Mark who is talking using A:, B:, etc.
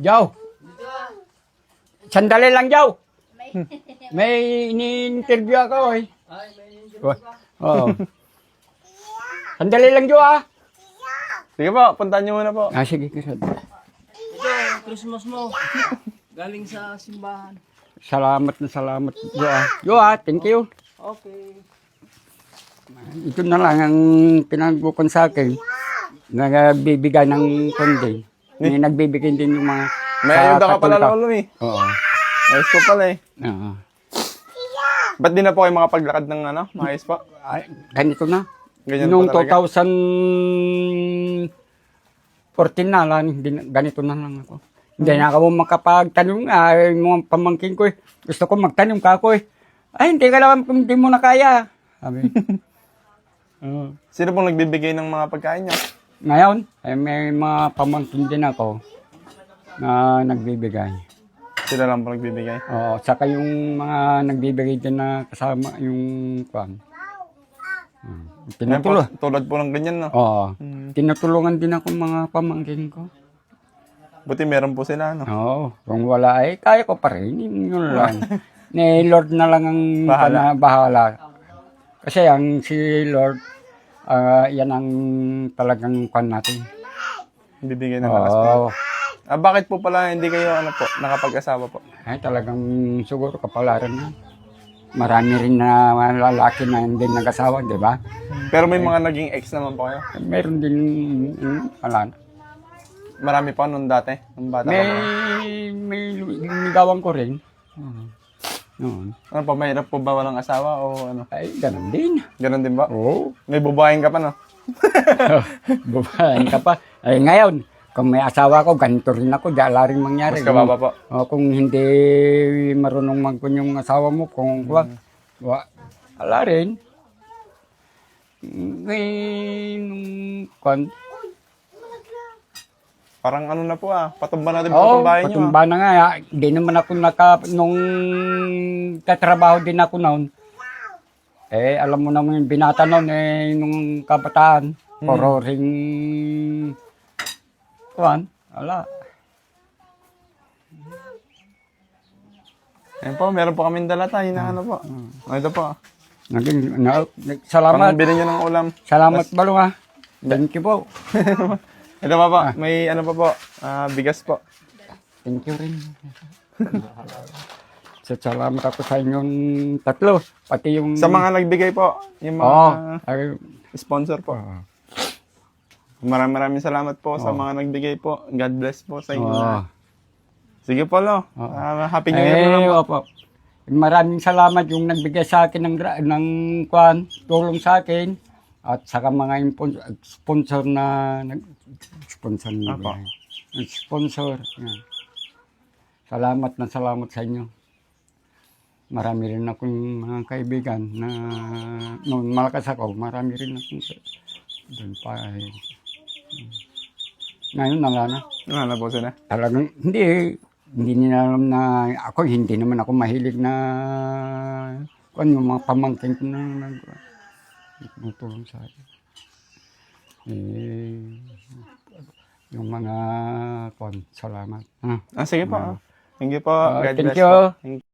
A: Joe. Sandali lang, Joe. May ini-interview ako eh. Oo. Sandali lang, Joe ah.
B: Sige po, puntahan niyo muna po.
A: Ah, sige.
C: Ito, Christmas mo. Galing sa simbahan.
A: Salamat, Joe ah. Joe ah, thank you.
C: Okay.
A: Ito na lang ang pinagbukan sa akin. Nagbibigay ng kundi. May nagbibigay din yung mga...
B: May ayuda ka pala, Lolo eh.
A: Oo.
B: Ayos po pala eh.
A: Oo.
B: Ba't di na po kayo makapaglakad ng ano? Maayos po?
A: Ay, ganito na.
B: Ganyan
A: Noong
B: po talaga?
A: 2014 na lang, ganito na lang ako. Hindi na ako makapagtanong, mga pamangkin ko eh. Gusto ko magtanong ka ako eh. Ay, hindi ka lang, hindi mo na kaya. Sabi.
B: Sino pong nagbibigay ng mga pagkain niyo?
A: Ngayon, may mga pamangkin din ako na nagbibigay.
B: Sila lang po nagbibigay.
A: Oo, saka yung mga nagbibigay din na kasama yung kwan. Tinutulungan.
B: Tulad po ng ganyan, no?
A: Oo. Tinutulungan din ako mga pamangkin ko.
B: Buti meron po sila, no?
A: Oo. Kung wala ay kaya ko pa rin. Yun lang. Ni Lord na lang ang bahala. Kasi ang si Lord, yan ang talagang kwan natin.
B: Bibigay ng lakas po.
A: Oo.
B: Bakit po pala hindi kayo nakapag-asawa po?
A: Ay talagang siguro kapalaran na. Marami rin na lalaki na hindi nag-asawa, di ba?
B: Pero may mga naging ex naman po kayo?
A: Meron din wala na.
B: Marami pa nung dati? Nung bata pa po?
A: May ligawan ko rin. Noon.
B: Ano po, mahirap po ba walang asawa o ano?
A: Ay, ganun din.
B: Ganon din ba?
A: Oo.
B: May bubayin ka pa, no?
A: Bubayan ka pa. Ay, ngayon, kung may asawa ko, ganito rin ako. Dala rin mangyari.
B: Mas kababa po.
A: Kung hindi marunong magkun yung asawa mo, kung wala rin. Nung
B: Parang ano na po patumba natin po itong bahay nyo.
A: patumba na nga. Hindi naman ako nung katrabaho din ako noon. Eh, alam mo naman yung binata noon, nung kabataan. Puro ring wala.
B: Ayan po, meron po kaming dala tayo na ano po. Ito po.
A: Salamat.
B: Pambili nyo ng ulam.
A: Salamat balong ha. Thank you po.
B: Ito pa po, may ano pa po, bigas po.
A: Thank you rin. Salamat ako sa inyong tatlo. Pati yung...
B: Sa mga nagbigay po, yung mga sponsor po. Maraming salamat po sa mga nagbigay po. God bless po sa inyo. Sige po, Lo. Happy New Year na lang po.
A: Maraming salamat yung nagbigay sa akin ng tulong sa akin. At saka mga sponsor na sponsor. Yan. Salamat sa inyo. Marami rin akong mga kaibigan na noon malakas ako, marami rin akong doon pa. Ngayon wala na.
B: Wala na po sila.
A: Talagang hindi nila alam na ako, hindi naman ako mahilig na yung mga pamangkin ko na nagtutulong sa akin. Yung mga salamat.
B: Sige po. Thank you po. God
A: thank
B: bless
A: you.
B: po.